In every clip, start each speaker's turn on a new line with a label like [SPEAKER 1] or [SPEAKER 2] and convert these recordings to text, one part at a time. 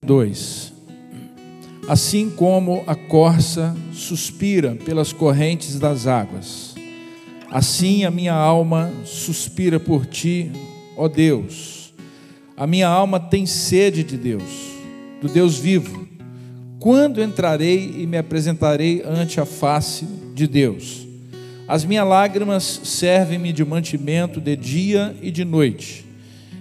[SPEAKER 1] 2. Assim como a corça suspira pelas correntes das águas, assim a minha alma suspira por ti, ó Deus. A minha alma tem sede de Deus, do Deus vivo. Quando entrarei e me apresentarei ante a face de Deus? As minhas lágrimas servem-me de mantimento de dia e de noite,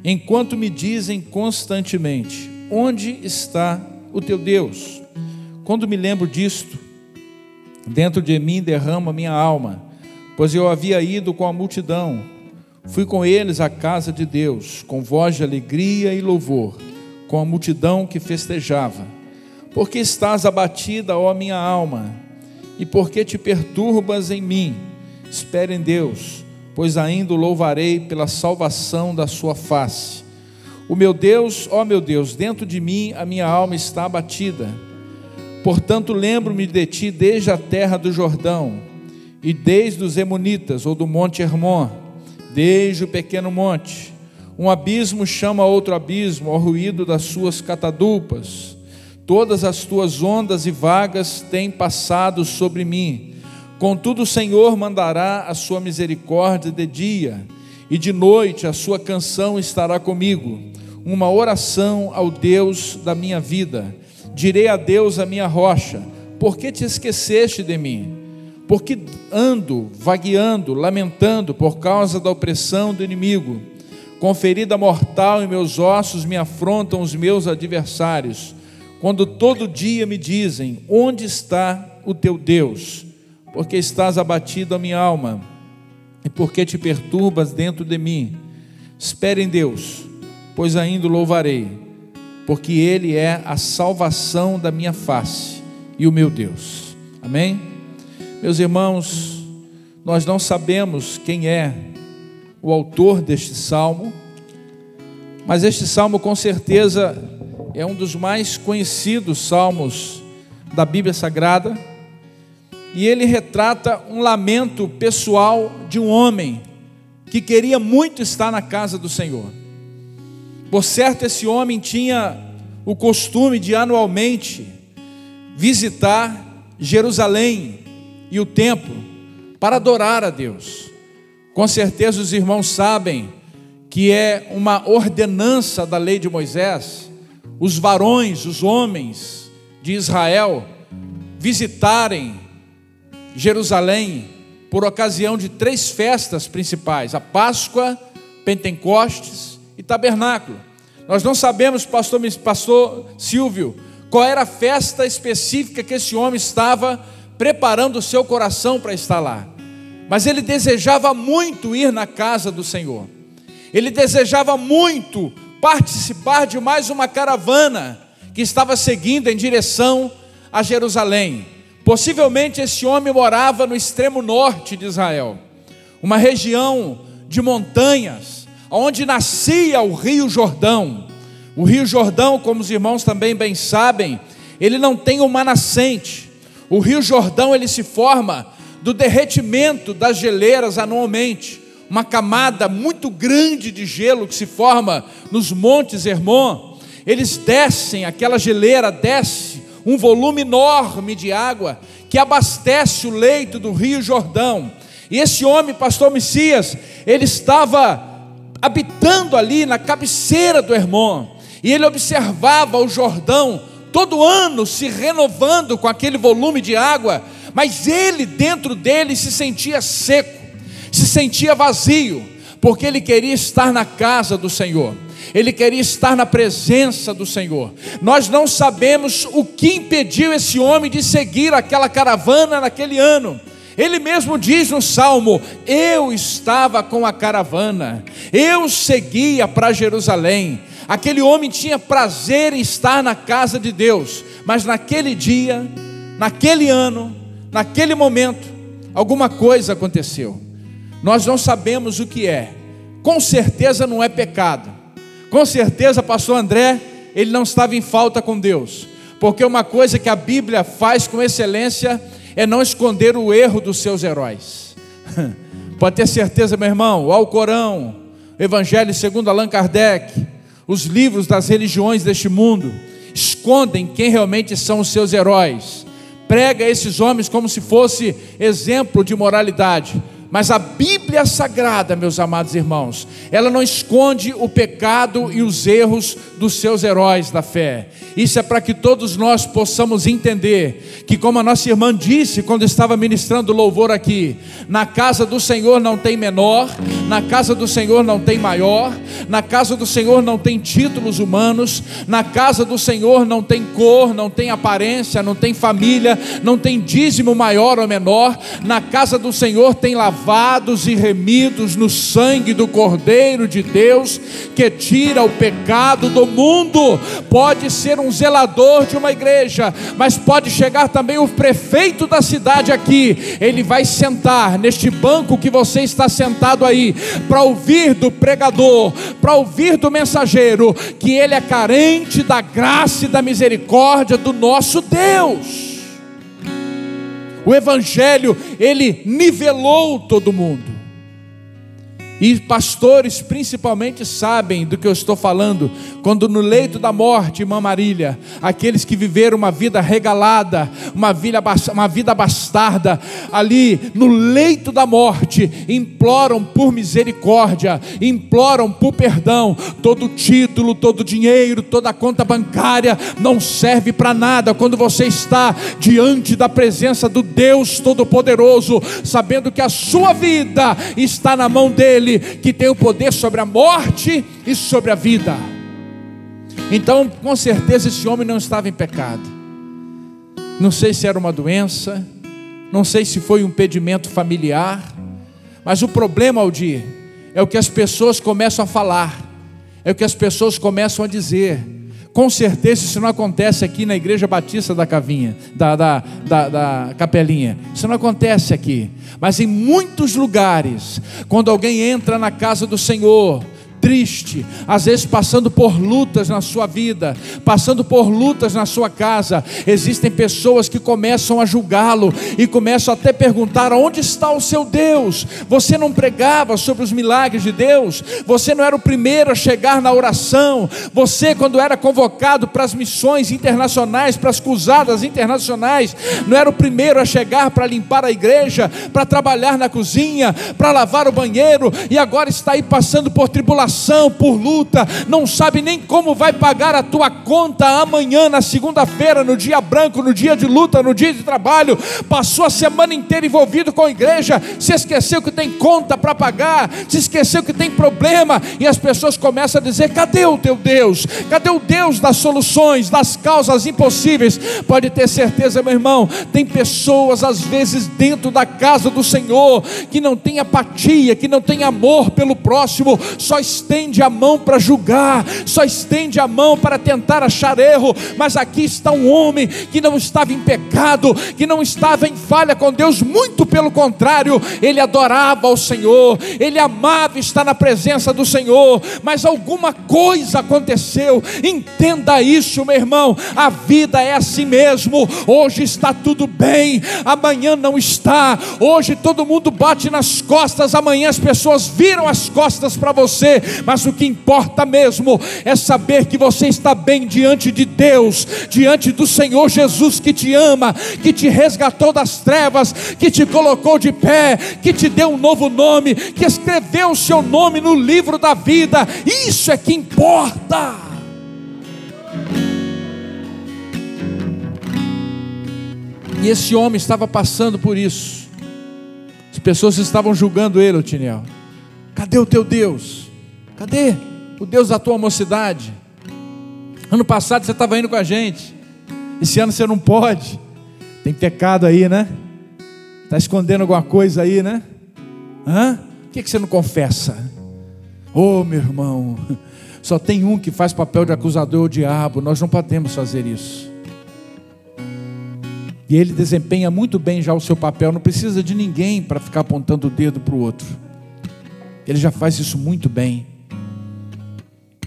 [SPEAKER 1] enquanto me dizem constantemente: onde está o teu Deus? Quando me lembro disto, dentro de mim derrama minha alma, pois eu havia ido com a multidão, fui com eles à casa de Deus, com voz de alegria e louvor, com a multidão que festejava. Porque estás abatida, ó minha alma, e porque te perturbas em mim? Espere em Deus, pois ainda o louvarei pela salvação da sua face. O meu Deus, ó meu Deus, dentro de mim a minha alma está abatida. Portanto lembro-me de ti desde a terra do Jordão, e desde os Emonitas, ou do monte Hermon, desde o pequeno monte. Um abismo chama outro abismo, ao ruído das suas catadupas. Todas as tuas ondas e vagas têm passado sobre mim. Contudo o Senhor mandará a sua misericórdia de dia, e de noite a sua canção estará comigo, uma oração ao Deus da minha vida. Direi a Deus, a minha rocha: por que te esqueceste de mim? Porque ando vagueando, lamentando por causa da opressão do inimigo. Com ferida mortal em meus ossos me afrontam os meus adversários, quando todo dia me dizem: onde está o teu Deus? Porque estás abatido a minha alma, e porque te perturbas dentro de mim? Espere em Deus, pois ainda o louvarei, porque Ele é a salvação da minha face e o meu Deus. Amém? Meus irmãos, nós não sabemos quem é o autor deste salmo, mas este salmo com certeza é um dos mais conhecidos salmos da Bíblia Sagrada, e ele retrata um lamento pessoal de um homem que queria muito estar na casa do Senhor. Por certo, esse homem tinha o costume de anualmente visitar Jerusalém e o templo para adorar a Deus. Com certeza os irmãos sabem que é uma ordenança da lei de Moisés os varões, os homens de Israel visitarem Jerusalém por ocasião de 3 festas principais: a Páscoa, Pentecostes e Tabernáculo. Nós não sabemos, pastor Silvio, qual era a festa específica que esse homem estava preparando o seu coração para estar lá, mas ele desejava muito ir na casa do Senhor. Ele desejava muito participar de mais uma caravana que estava seguindo em direção a Jerusalém. Possivelmente esse homem morava no extremo norte de Israel, uma região de montanhas, onde nascia o Rio Jordão. O Rio Jordão, como os irmãos também bem sabem, ele não tem uma nascente. O Rio Jordão ele se forma do derretimento das geleiras anualmente, uma camada muito grande de gelo que se forma nos montes Hermon. Eles descem, aquela geleira desce um volume enorme de água que abastece o leito do Rio Jordão. E esse homem, pastor Messias, ele estava habitando ali na cabeceira do Hermon, e ele observava o Jordão todo ano se renovando com aquele volume de água, mas ele dentro dele se sentia seco, se sentia vazio, porque ele queria estar na casa do Senhor, ele queria estar na presença do Senhor. Nós não sabemos o que impediu esse homem de seguir aquela caravana naquele ano. Ele mesmo diz no Salmo: eu estava com a caravana, eu seguia para Jerusalém. Aquele homem tinha prazer em estar na casa de Deus, mas naquele dia, naquele ano, naquele momento, alguma coisa aconteceu. Nós não sabemos o que é. Com certeza não é pecado. Com certeza, pastor André, ele não estava em falta com Deus, porque uma coisa que a Bíblia faz com excelência é não esconder o erro dos seus heróis. Pode ter certeza, meu irmão, o Alcorão, o Evangelho segundo Allan Kardec, os livros das religiões deste mundo, escondem quem realmente são os seus heróis. Prega esses homens como se fosse exemplo de moralidade. Mas a Bíblia Sagrada, meus amados irmãos, ela não esconde o pecado e os erros dos seus heróis da fé. Isso é para que todos nós possamos entender que, como a nossa irmã disse quando estava ministrando louvor aqui, na casa do Senhor não tem menor, na casa do Senhor não tem maior, na casa do Senhor não tem títulos humanos, na casa do Senhor não tem cor, não tem aparência, não tem família, não tem dízimo maior ou menor. Na casa do Senhor tem lavados e remidos no sangue do Cordeiro de Deus, que tira o pecado do mundo. Pode ser um zelador de uma igreja, mas pode chegar também o prefeito da cidade aqui. Ele vai sentar neste banco que você está sentado aí, para ouvir do pregador, para ouvir do mensageiro, que ele é carente da graça e da misericórdia do nosso Deus. O Evangelho, ele nivelou todo mundo. E pastores principalmente sabem do que eu estou falando, quando no leito da morte, irmã Marília, aqueles que viveram uma vida regalada, uma vida bastarda, ali no leito da morte, imploram por misericórdia, imploram por perdão. Todo título, todo dinheiro, toda conta bancária não serve para nada quando você está diante da presença do Deus Todo-Poderoso, sabendo que a sua vida está na mão dele, que tem o poder sobre a morte e sobre a vida. Então, com certeza esse homem não estava em pecado. Não sei se era uma doença, não sei se foi um impedimento familiar, mas o problema, Aldir, é o que as pessoas começam a falar, é o que as pessoas começam a dizer. Com certeza isso não acontece aqui na Igreja Batista da Cavinha, da Capelinha. Isso não acontece aqui. Mas em muitos lugares, quando alguém entra na casa do Senhor, triste, às vezes passando por lutas na sua vida, passando por lutas na sua casa, existem pessoas que começam a julgá-lo e começam até a perguntar: onde está o seu Deus? Você não pregava sobre os milagres de Deus? Você não era o primeiro a chegar na oração? Você, quando era convocado para as missões internacionais, para as cruzadas internacionais, não era o primeiro a chegar para limpar a igreja, para trabalhar na cozinha, para lavar o banheiro, e agora está aí passando por tribulação, por luta, não sabe nem como vai pagar a tua conta amanhã, na segunda-feira, no dia branco, no dia de luta, no dia de trabalho. Passou a semana inteira envolvido com a igreja, se esqueceu que tem conta para pagar, se esqueceu que tem problema, e as pessoas começam a dizer: cadê o teu Deus? Cadê o Deus das soluções, das causas impossíveis? Pode ter certeza, meu irmão, tem pessoas às vezes dentro da casa do Senhor que não tem apatia, que não tem amor pelo próximo, só estende a mão para julgar, só estende a mão para tentar achar erro. Mas aqui está um homem que não estava em pecado, que não estava em falha com Deus, muito pelo contrário, ele adorava ao Senhor, ele amava estar na presença do Senhor, mas alguma coisa aconteceu. Entenda isso, meu irmão, a vida é assim mesmo. Hoje está tudo bem, amanhã não está. Hoje todo mundo bate nas costas, amanhã as pessoas viram as costas para você. Mas o que importa mesmo é saber que você está bem diante de Deus, diante do Senhor Jesus, que te ama, que te resgatou das trevas, que te colocou de pé, que te deu um novo nome, que escreveu o seu nome no livro da vida. Isso é que importa. E esse homem estava passando por isso. As pessoas estavam julgando ele, Otiniel. Cadê o teu Deus? Cadê o Deus da tua mocidade? Ano passado você estava indo com a gente, esse ano você não pode. Tem pecado aí, né? Está escondendo alguma coisa aí, né? Por que você não confessa? Oh, meu irmão, só tem um que faz papel de acusador, o diabo. Nós não podemos fazer isso. E ele desempenha muito bem já o seu papel, não precisa de ninguém para ficar apontando o dedo para o outro. Ele já faz isso muito bem.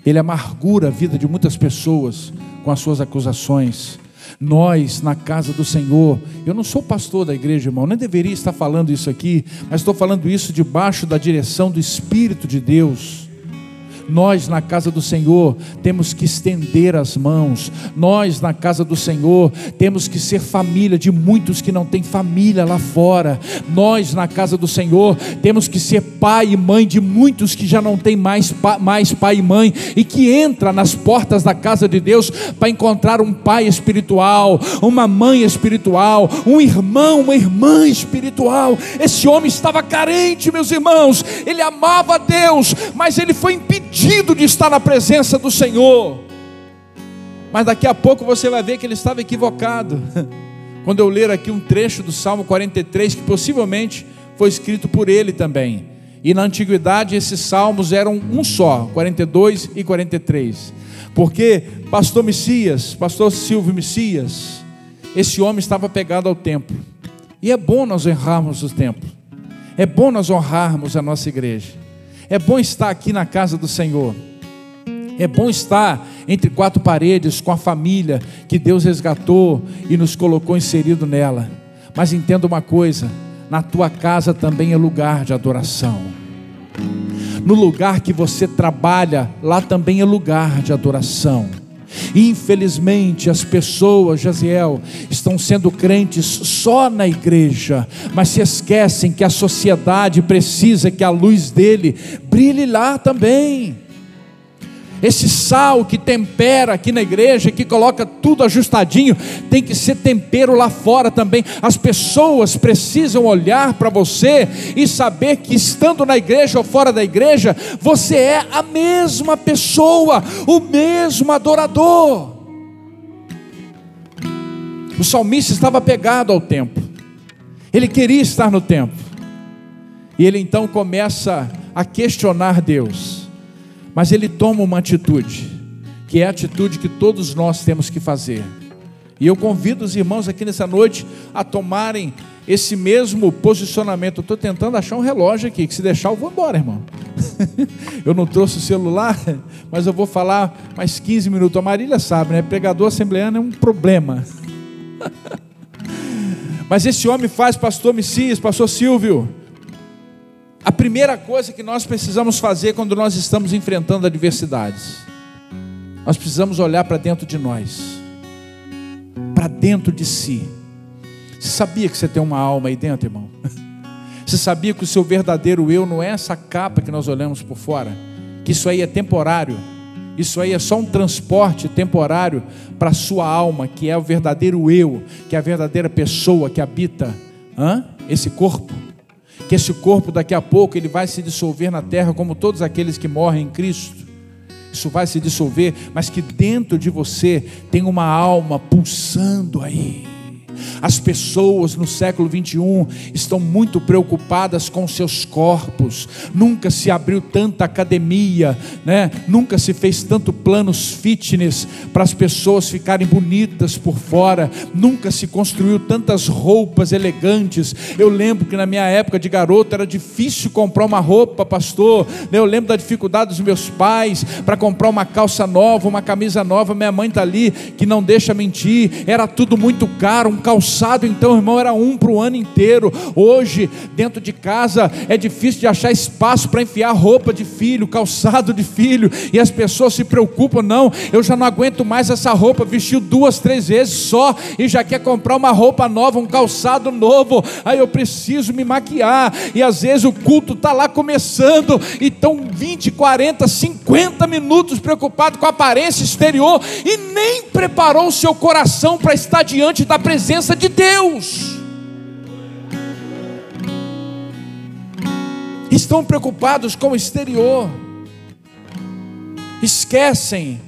[SPEAKER 1] Ele amargura a vida de muitas pessoas com as suas acusações. Nós, na casa do Senhor, eu não sou pastor da igreja, irmão, nem deveria estar falando isso aqui, mas estou falando isso debaixo da direção do Espírito de Deus. Nós na casa do Senhor temos que estender as mãos. Nós na casa do Senhor temos que ser família de muitos que não têm família lá fora. Nós na casa do Senhor temos que ser pai e mãe de muitos que já não têm mais pai e mãe, e que entra nas portas da casa de Deus para encontrar um pai espiritual, uma mãe espiritual, um irmão, uma irmã espiritual. Esse homem estava carente, meus irmãos. Ele amava a Deus, mas ele foi impedido de estar na presença do Senhor. Mas daqui a pouco você vai ver que ele estava equivocado. Quando eu ler aqui um trecho do Salmo 43, que possivelmente foi escrito por ele também. E na antiguidade esses salmos eram um só, 42 e 43. Porque pastor Silvio Messias, esse homem estava pegado ao templo. E é bom nós honrarmos o templo. É bom nós honrarmos a nossa igreja. É bom estar aqui na casa do Senhor. É bom estar entre quatro paredes com a família que Deus resgatou e nos colocou inserido nela. Mas entenda uma coisa: na tua casa também é lugar de adoração. No lugar que você trabalha, lá também é lugar de adoração. Infelizmente as pessoas, Jaziel, estão sendo crentes só na igreja, mas se esquecem que a sociedade precisa que a luz dele brilhe lá também. Esse sal que tempera aqui na igreja, que coloca tudo ajustadinho, tem que ser tempero lá fora também. As pessoas precisam olhar para você e saber que estando na igreja ou fora da igreja, você é a mesma pessoa, o mesmo adorador. O salmista estava pegado ao templo, ele queria estar no templo, e ele então começa a questionar Deus. Mas ele toma uma atitude, que é a atitude que todos nós temos que fazer. E eu convido os irmãos aqui nessa noite a tomarem esse mesmo posicionamento. Eu estou tentando achar um relógio aqui, que se deixar eu vou embora, irmão. Eu não trouxe o celular, mas eu vou falar mais 15 minutos. A Marília sabe, né? Pregador assembleano é um problema. Mas esse homem faz, pastor Messias, pastor Silvio. A primeira coisa que nós precisamos fazer quando nós estamos enfrentando adversidades, nós precisamos olhar para dentro de nós, para dentro de si. Você sabia que você tem uma alma aí dentro, irmão? Você sabia que o seu verdadeiro eu não é essa capa que nós olhamos por fora? Que isso aí é temporário, isso aí é só um transporte temporário para a sua alma, que é o verdadeiro eu, que é a verdadeira pessoa que habita esse corpo. Que esse corpo daqui a pouco ele vai se dissolver na terra, como todos aqueles que morrem em Cristo. Isso vai se dissolver, mas que dentro de você tem uma alma pulsando aí. As pessoas no século 21 estão muito preocupadas com seus corpos. Nunca se abriu tanta academia, né? Nunca se fez tanto planos fitness para as pessoas ficarem bonitas por fora. Nunca se construiu tantas roupas elegantes. Eu lembro que na minha época de garoto era difícil comprar uma roupa, pastor. Eu lembro da dificuldade dos meus pais para comprar uma calça nova, uma camisa nova. Minha mãe está ali, que não deixa mentir. Era tudo muito caro. Um calçado, então, irmão, era um para o ano inteiro. Hoje, dentro de casa, é difícil de achar espaço para enfiar roupa de filho, calçado de filho, e as pessoas se preocupam. Não, eu já não aguento mais essa roupa, vestiu 2, 3 vezes só, e já quer comprar uma roupa nova, um calçado novo. Aí eu preciso me maquiar, e às vezes o culto está lá começando, e estão 20, 40, 50 minutos preocupado com a aparência exterior, e nem preparou o seu coração para estar diante da presença de Deus. Estão preocupados com o exterior, esquecem,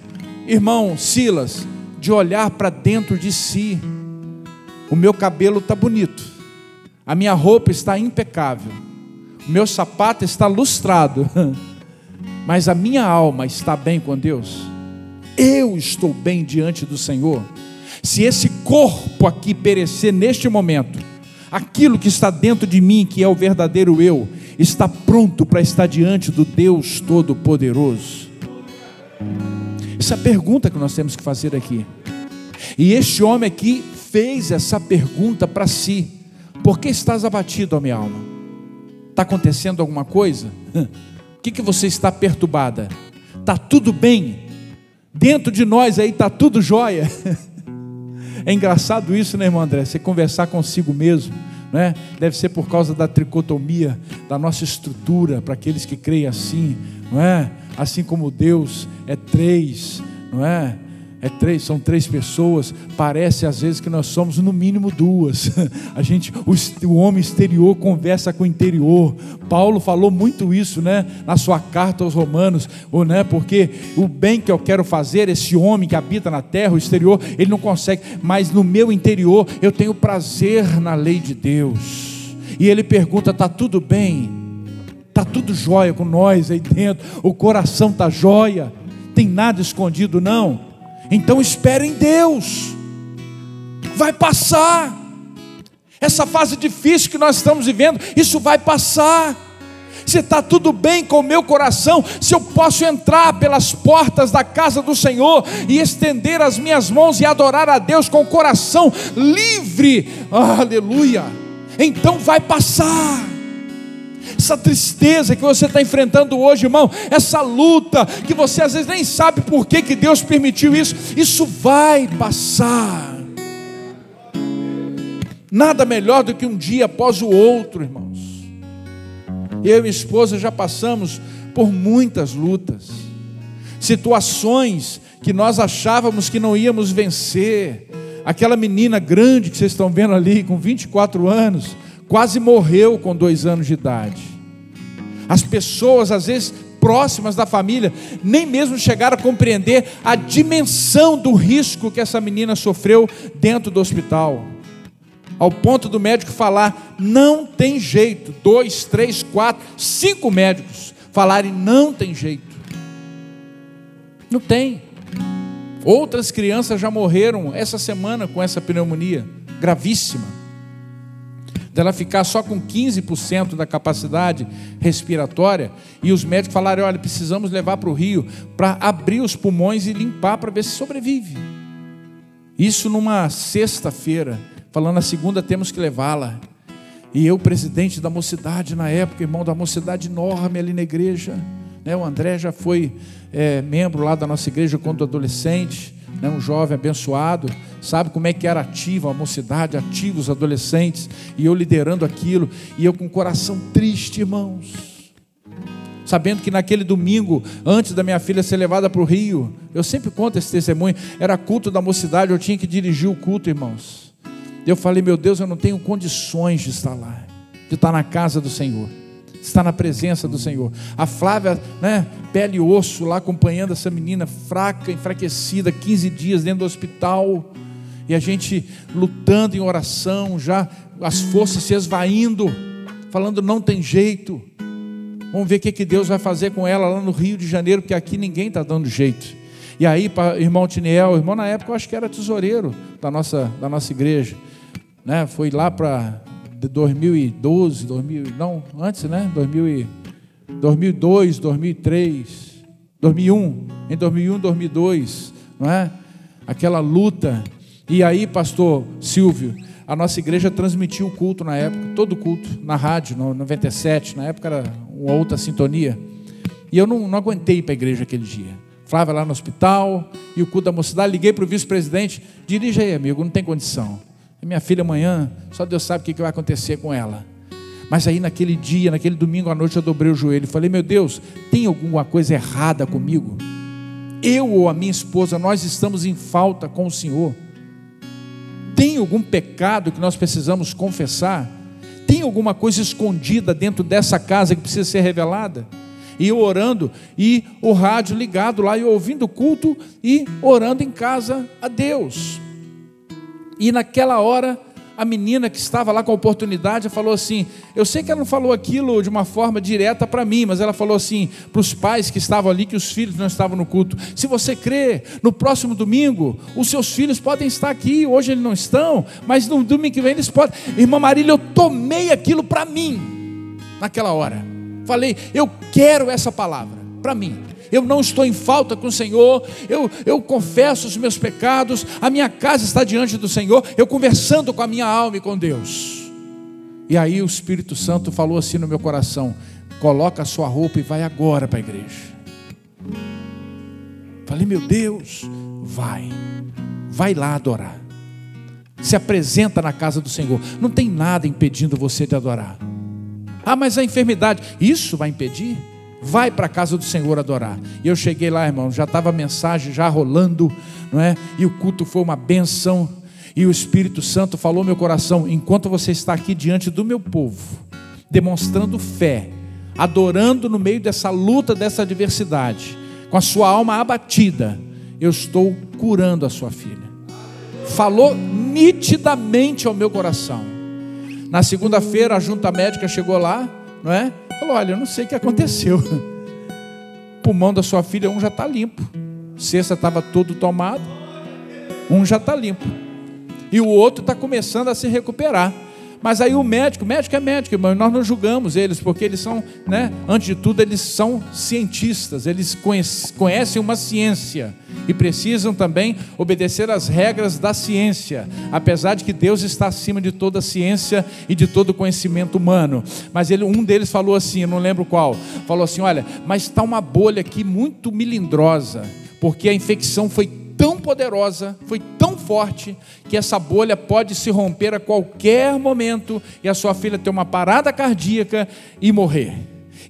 [SPEAKER 1] irmão Silas, de olhar para dentro de si. O meu cabelo está bonito, a minha roupa está impecável, o meu sapato está lustrado, mas a minha alma está bem com Deus? Eu estou bem diante do Senhor? Se esse corpo aqui perecer neste momento, aquilo que está dentro de mim, que é o verdadeiro eu, está pronto para estar diante do Deus Todo-Poderoso? Essa é a pergunta que nós temos que fazer aqui. E este homem aqui fez essa pergunta para si: por que estás abatido, ó minha alma? Está acontecendo alguma coisa? O que você está perturbada? Está tudo bem? Dentro de nós aí está tudo jóia? É engraçado isso, né, irmão André? Você conversar consigo mesmo, né? Deve ser por causa da tricotomia da nossa estrutura, para aqueles que creem assim, não é? Assim como Deus é três, não é? São três pessoas. Parece às vezes que nós somos no mínimo duas. O homem exterior conversa com o interior. Paulo falou muito isso, né, na sua carta aos Romanos, né, porque o bem que eu quero fazer, esse homem que habita na terra, o exterior, ele não consegue, mas no meu interior eu tenho prazer na lei de Deus. E ele pergunta: está tudo bem? Está tudo jóia com nós aí dentro? O coração está jóia? Tem nada escondido não? Então espere em Deus, vai passar. Essa fase difícil que nós estamos vivendo, isso vai passar. Se está tudo bem com o meu coração, se eu posso entrar pelas portas da casa do Senhor e estender as minhas mãos e adorar a Deus com o coração livre, aleluia, então vai passar. Essa tristeza que você está enfrentando hoje, irmão, essa luta que você às vezes nem sabe por que Deus permitiu isso, isso vai passar. Nada melhor do que um dia após o outro, irmãos. Eu e minha esposa já passamos por muitas lutas, situações que nós achávamos que não íamos vencer. Aquela menina grande que vocês estão vendo ali, com 24 anos, quase morreu com 2 anos de idade. As pessoas, às vezes, próximas da família, nem mesmo chegaram a compreender a dimensão do risco que essa menina sofreu dentro do hospital, ao ponto do médico falar: não tem jeito. 2, 3, 4, 5 médicos falarem: não tem jeito, não tem. Outras crianças já morreram essa semana com essa pneumonia gravíssima, dela ficar só com 15% da capacidade respiratória, e os médicos falaram: olha, precisamos levar para o Rio para abrir os pulmões e limpar para ver se sobrevive. Isso numa sexta-feira, falando na segunda temos que levá-la. E eu, presidente da mocidade na época, irmão, da mocidade enorme ali na igreja, né? O André já foi membro lá da nossa igreja quando adolescente, né? Um jovem abençoado, sabe como é que era ativa a mocidade, ativos os adolescentes, e eu liderando aquilo, e eu com o coração triste, irmãos, sabendo que naquele domingo, antes da minha filha ser levada para o Rio, eu sempre conto esse testemunho, era culto da mocidade, eu tinha que dirigir o culto, irmãos. Eu falei: meu Deus, eu não tenho condições de estar lá, de estar na casa do Senhor, de estar na presença do Senhor. A Flávia, né, pele e osso lá, acompanhando essa menina fraca, enfraquecida, 15 dias dentro do hospital, e a gente lutando em oração, já as forças se esvaindo, falando: não tem jeito, vamos ver o que Deus vai fazer com ela lá no Rio de Janeiro, porque aqui ninguém está dando jeito. E aí, para o irmão Tiniel, o irmão na época eu acho que era tesoureiro da nossa igreja, né? Foi lá para 2012, antes, né? 2002, 2003, 2001, em 2001, 2002, não é? Aquela luta. E aí, pastor Silvio, a nossa igreja transmitiu o culto na época, todo o culto, na rádio, no 97, na época era uma outra sintonia, e eu não aguentei ir para a igreja aquele dia. Flávia lá no hospital, e o culto da mocidade, liguei para o vice-presidente: dirige aí, amigo, não tem condição. E minha filha amanhã, só Deus sabe o que vai acontecer com ela. Mas aí naquele dia, naquele domingo à noite, eu dobrei o joelho e falei: meu Deus, tem alguma coisa errada comigo? Eu ou a minha esposa, nós estamos em falta com o Senhor? Tem algum pecado que nós precisamos confessar? Tem alguma coisa escondida dentro dessa casa que precisa ser revelada? E eu orando, e o rádio ligado lá, e eu ouvindo o culto, e orando em casa a Deus. E naquela hora, a menina que estava lá com a oportunidade falou assim, eu sei que ela não falou aquilo de uma forma direta para mim, mas ela falou assim para os pais que estavam ali, que os filhos não estavam no culto: se você crê, no próximo domingo os seus filhos podem estar aqui. Hoje eles não estão, mas no domingo que vem eles podem. Irmã Marília, eu tomei aquilo para mim naquela hora, falei: eu quero essa palavra para mim. Eu não estou em falta com o Senhor, eu confesso os meus pecados, a minha casa está diante do Senhor, eu conversando com a minha alma e com Deus. E aí o Espírito Santo falou assim no meu coração: coloca a sua roupa e vai agora para a igreja. Falei, meu Deus, vai lá adorar. Se apresenta na casa do Senhor. Não tem nada impedindo você de adorar. Ah, mas a enfermidade, isso vai impedir? Vai para a casa do Senhor adorar. E eu cheguei lá, irmão, já estava a mensagem já rolando, não é? E o culto foi uma benção. E o Espírito Santo falou no meu coração: enquanto você está aqui diante do meu povo, demonstrando fé, adorando no meio dessa luta, dessa adversidade, com a sua alma abatida, eu estou curando a sua filha. Falou nitidamente ao meu coração. Na segunda-feira a junta médica chegou lá, não é? Falou, olha, eu não sei o que aconteceu. O pulmão da sua filha, um já está limpo. Sexta estava todo tomado, um já está limpo. E o outro está começando a se recuperar. Mas aí o médico é médico, irmão, nós não julgamos eles, porque eles são, né, antes de tudo, eles são cientistas, eles conhecem uma ciência e precisam também obedecer às regras da ciência, apesar de que Deus está acima de toda a ciência e de todo o conhecimento humano. Mas um deles falou assim, eu não lembro qual, falou assim, olha, mas está uma bolha aqui muito melindrosa, porque a infecção foi tão poderosa, foi tão forte, que essa bolha pode se romper a qualquer momento e a sua filha ter uma parada cardíaca e morrer.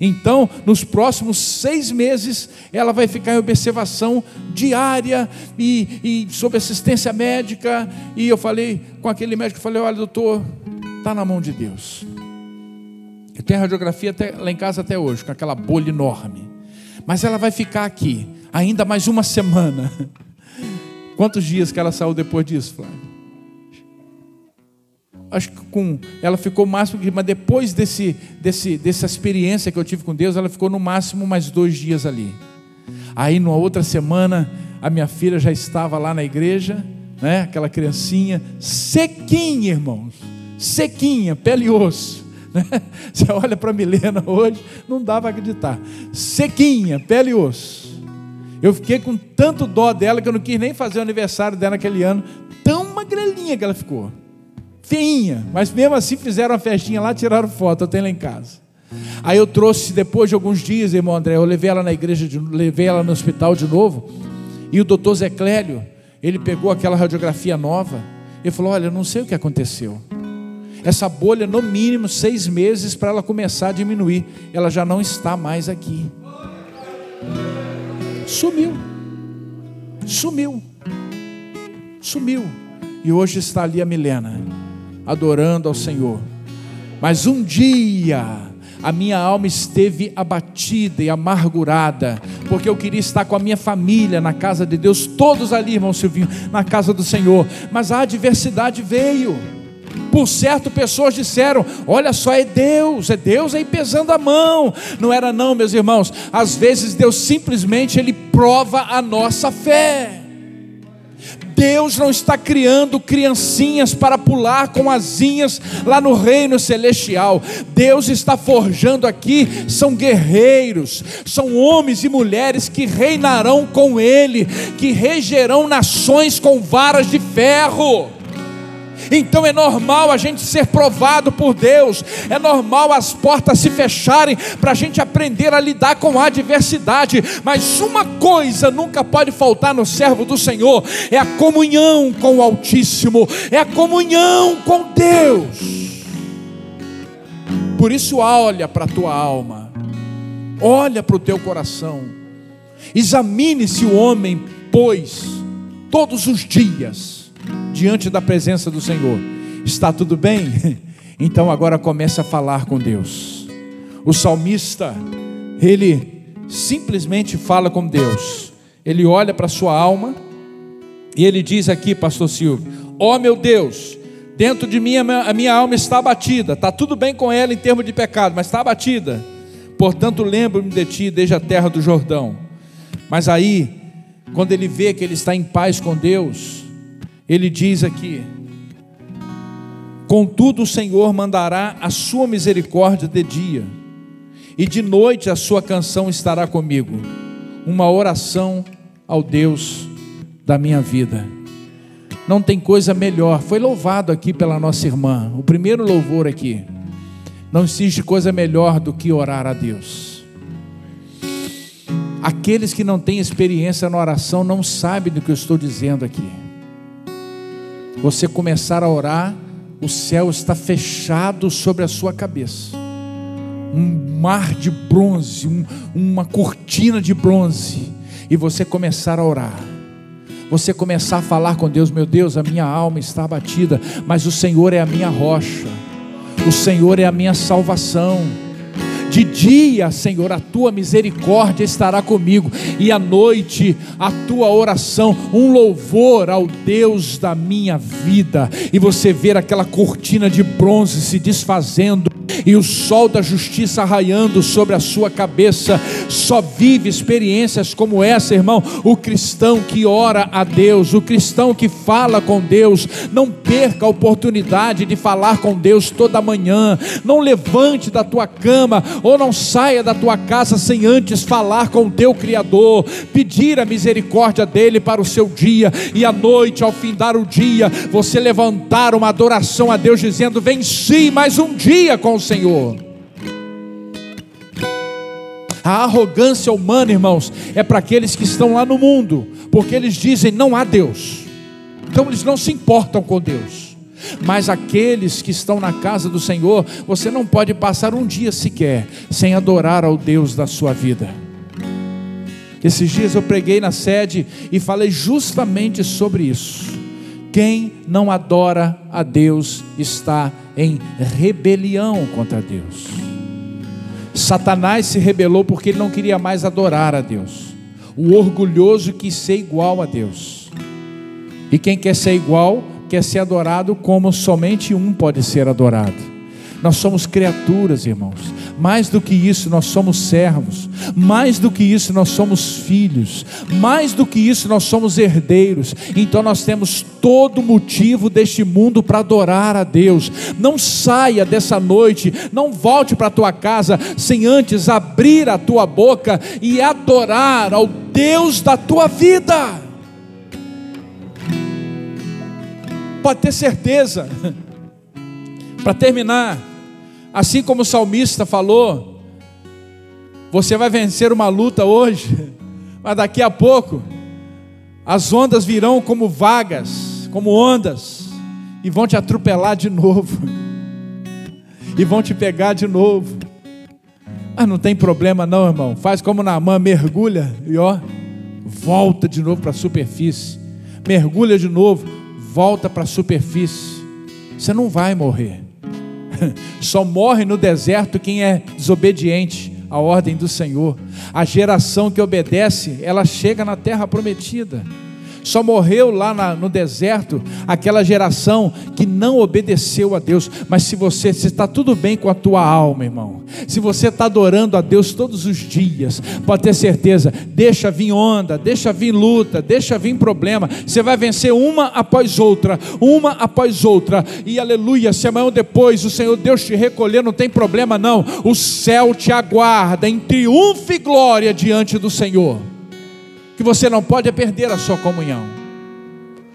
[SPEAKER 1] Então, nos próximos 6 meses, ela vai ficar em observação diária e sob assistência médica. E eu falei com aquele médico, falei, olha, doutor, está na mão de Deus. Eu tenho a radiografia lá em casa até hoje, com aquela bolha enorme. Mas ela vai ficar aqui ainda mais uma semana. Quantos dias que ela saiu depois disso, Flávio? Acho que ela ficou máximo, mas depois dessa experiência que eu tive com Deus, ela ficou no máximo mais 2 dias ali. Aí, numa outra semana, a minha filha já estava lá na igreja, né? Aquela criancinha, sequinha, irmãos, sequinha, pele e osso. Né? Você olha para a Milena hoje, não dá para acreditar, sequinha, pele e osso. Eu fiquei com tanto dó dela que eu não quis nem fazer o aniversário dela naquele ano. Tão magrelinha que ela ficou. Feinha. Mas mesmo assim fizeram uma festinha lá, tiraram foto, eu tenho lá em casa. Aí eu trouxe, depois de alguns dias, irmão André, eu levei ela na igreja, levei ela no hospital de novo. E o doutor Zé Clélio, ele pegou aquela radiografia nova. Ele falou, olha, eu não sei o que aconteceu. Essa bolha, no mínimo 6 meses para ela começar a diminuir. Ela já não está mais aqui. Sumiu. E hoje está ali a Milena, adorando ao Senhor. Mas um dia a minha alma esteve abatida e amargurada, porque eu queria estar com a minha família na casa de Deus, todos ali, irmão Silvinho, na casa do Senhor. Mas a adversidade veio. Por certo, pessoas disseram, olha só, é Deus aí pesando a mão. Não era não, meus irmãos. Às vezes Deus simplesmente, Ele prova a nossa fé. Deus não está criando criancinhas para pular com asinhas lá no reino celestial. Deus está forjando aqui, são guerreiros, são homens e mulheres que reinarão com Ele, que regerão nações com varas de ferro. Então é normal a gente ser provado por Deus, é normal as portas se fecharem para a gente aprender a lidar com a adversidade. Mas uma coisa nunca pode faltar no servo do Senhor, é a comunhão com o Altíssimo, é a comunhão com Deus. Por isso olha para a tua alma, olha para o teu coração, examine-se o homem, pois todos os dias diante da presença do Senhor. Está tudo bem? Então agora comece a falar com Deus. O salmista, ele simplesmente fala com Deus. Ele olha para a sua alma e ele diz aqui, pastor Silvio, ó meu Deus, dentro de mim a minha alma está abatida. Está tudo bem com ela em termos de pecado, mas está abatida. Portanto lembro-me de ti desde a terra do Jordão. Mas aí, quando ele vê que ele está em paz com Deus, ele diz aqui, contudo o Senhor mandará a sua misericórdia de dia, e de noite a sua canção estará comigo, uma oração ao Deus da minha vida. Não tem coisa melhor, foi louvado aqui pela nossa irmã, o primeiro louvor aqui. Não existe coisa melhor do que orar a Deus. Aqueles que não têm experiência na oração não sabem do que eu estou dizendo aqui. Você começar a orar, o céu está fechado sobre a sua cabeça. Um mar de bronze, uma cortina de bronze. E você começar a orar. Você começar a falar com Deus: meu Deus, a minha alma está abatida, mas o Senhor é a minha rocha. O Senhor é a minha salvação. De dia, Senhor, a tua misericórdia estará comigo, e à noite a tua oração, um louvor ao Deus da minha vida. E você ver aquela cortina de bronze se desfazendo, e o sol da justiça raiando sobre a sua cabeça. Só vive experiências como essa, irmão, o cristão que ora a Deus, o cristão que fala com Deus. Não perca a oportunidade de falar com Deus toda manhã. Não levante da tua cama, ou não saia da tua casa sem antes falar com o teu Criador, pedir a misericórdia dele para o seu dia, e à noite, ao findar o dia, você levantar uma adoração a Deus, dizendo: venci mais um dia com o Senhor. A arrogância humana, irmãos, é para aqueles que estão lá no mundo, porque eles dizem: não há Deus, então eles não se importam com Deus. Mas aqueles que estão na casa do Senhor, você não pode passar um dia sequer sem adorar ao Deus da sua vida. Esses dias eu preguei na sede e falei justamente sobre isso. Quem não adora a Deus está em rebelião contra Deus. Satanás se rebelou porque ele não queria mais adorar a Deus. O orgulhoso quis ser igual a Deus. E quem quer ser igual, quer ser adorado como somente um pode ser adorado. Nós somos criaturas, irmãos. Mais do que isso, nós somos servos. Mais do que isso, nós somos filhos. Mais do que isso, nós somos herdeiros. Então nós temos todo motivo deste mundo para adorar a Deus. Não saia dessa noite, não volte para a tua casa sem antes abrir a tua boca e adorar ao Deus da tua vida. Pode ter certeza. Para terminar, assim como o salmista falou, você vai vencer uma luta hoje, mas daqui a pouco as ondas virão como vagas, como ondas, e vão te atropelar de novo, e vão te pegar de novo. Mas não tem problema não, irmão. Faz como Naamã, mergulha e volta de novo para a superfície. Mergulha de novo, volta para a superfície. Você não vai morrer. Só morre no deserto quem é desobediente à ordem do Senhor. A geração que obedece, ela chega na terra prometida. Só morreu lá no deserto aquela geração que não obedeceu a Deus. Mas se está tudo bem com a tua alma, irmão, se você está adorando a Deus todos os dias, pode ter certeza, deixa vir onda, deixa vir luta, deixa vir problema, você vai vencer uma após outra, e aleluia, se amanhã ou depois o Senhor Deus te recolher, não tem problema não, o céu te aguarda em triunfo e glória diante do Senhor. Que você não pode perder a sua comunhão.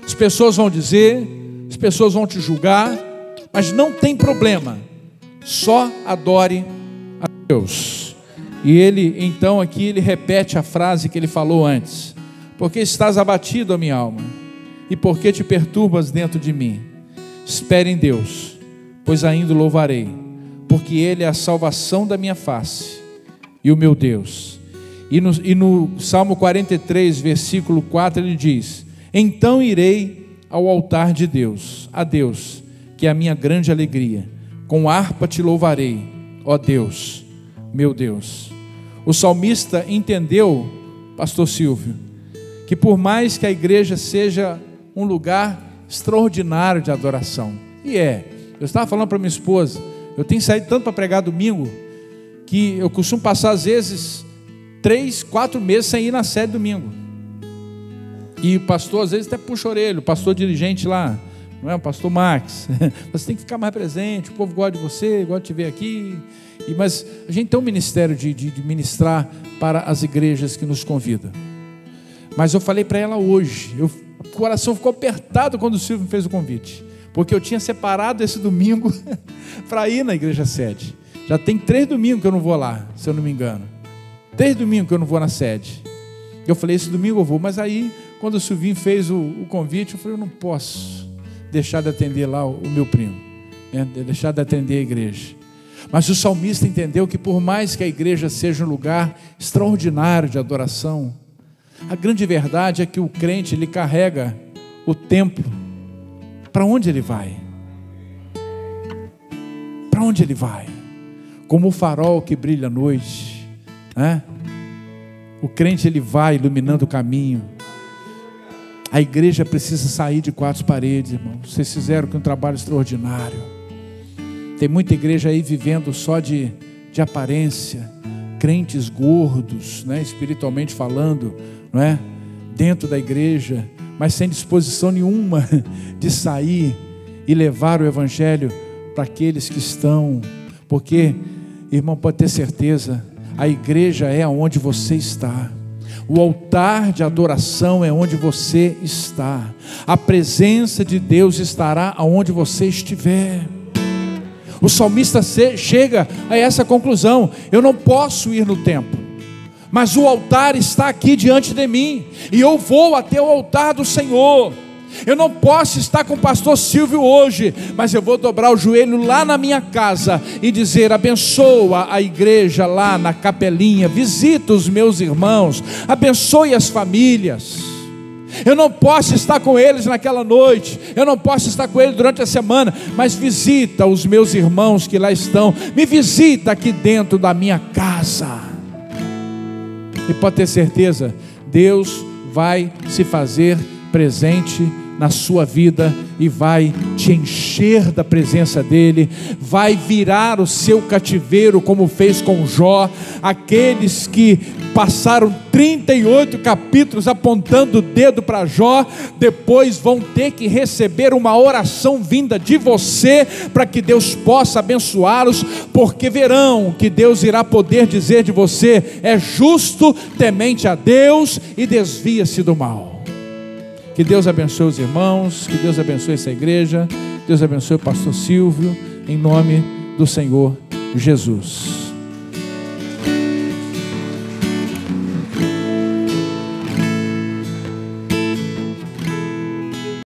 [SPEAKER 1] As pessoas vão dizer, as pessoas vão te julgar, mas não tem problema, só adore a Deus. E ele então aqui ele repete a frase que ele falou antes: porque estás abatido, a minha alma, e por que te perturbas dentro de mim? Espere em Deus, pois ainda o louvarei, porque ele é a salvação da minha face e o meu Deus. E no Salmo 43, versículo 4, ele diz: então irei ao altar de Deus, a Deus, que é a minha grande alegria, com harpa te louvarei, ó Deus, meu Deus. O salmista entendeu, pastor Silvio, que por mais que a igreja seja um lugar extraordinário de adoração, e eu estava falando para minha esposa, eu tenho saído tanto para pregar domingo, que eu costumo passar às vezes 3, 4 meses sem ir na sede domingo. E o pastor às vezes até puxa a orelha, o pastor dirigente lá, não é o pastor Max, você tem que ficar mais presente, o povo gosta de você, gosta de te ver aqui. Mas a gente tem um ministério de ministrar para as igrejas que nos convidam. Mas eu falei para ela hoje, o coração ficou apertado quando o Silvio me fez o convite, porque eu tinha separado esse domingo para ir na igreja sede. Já tem 3 domingos que eu não vou lá, se eu não me engano. Desde domingo que eu não vou na sede. Eu falei, esse domingo eu vou. Mas aí, quando o Silvinho fez o convite, eu falei, eu não posso deixar de atender lá o meu primo, né? Deixar de atender a igreja. Mas o salmista entendeu que por mais que a igreja seja um lugar extraordinário de adoração, a grande verdade é que o crente, ele carrega o templo. Para onde ele vai? Para onde ele vai? Como o farol que brilha à noite, né? O crente, ele vai iluminando o caminho. A igreja precisa sair de quatro paredes, irmão. Vocês fizeram um trabalho extraordinário. Tem muita igreja aí vivendo só de aparência, crentes gordos, né, espiritualmente falando, não é? Dentro da igreja, mas sem disposição nenhuma de sair e levar o evangelho para aqueles que estão. Porque, irmão, pode ter certeza, a igreja é onde você está. O altar de adoração é onde você está. A presença de Deus estará aonde você estiver. O salmista chega a essa conclusão: eu não posso ir no templo, mas o altar está aqui diante de mim, e eu vou até o altar do Senhor. Eu não posso estar com o pastor Silvio hoje, mas eu vou dobrar o joelho lá na minha casa e dizer: abençoa a igreja lá na capelinha, visita os meus irmãos, abençoe as famílias. Eu não posso estar com eles naquela noite, eu não posso estar com eles durante a semana, mas visita os meus irmãos que lá estão, me visita aqui dentro da minha casa. E pode ter certeza, Deus vai se fazer presente na sua vida e vai te encher da presença dele, vai virar o seu cativeiro como fez com Jó. Aqueles que passaram 38 capítulos apontando o dedo para Jó, depois vão ter que receber uma oração vinda de você, para que Deus possa abençoá-los, porque verão que Deus irá poder dizer de você: é justo, temente a Deus e desvia-se do mal. Que Deus abençoe os irmãos, que Deus abençoe essa igreja, Deus abençoe o pastor Silvio, em nome do Senhor Jesus.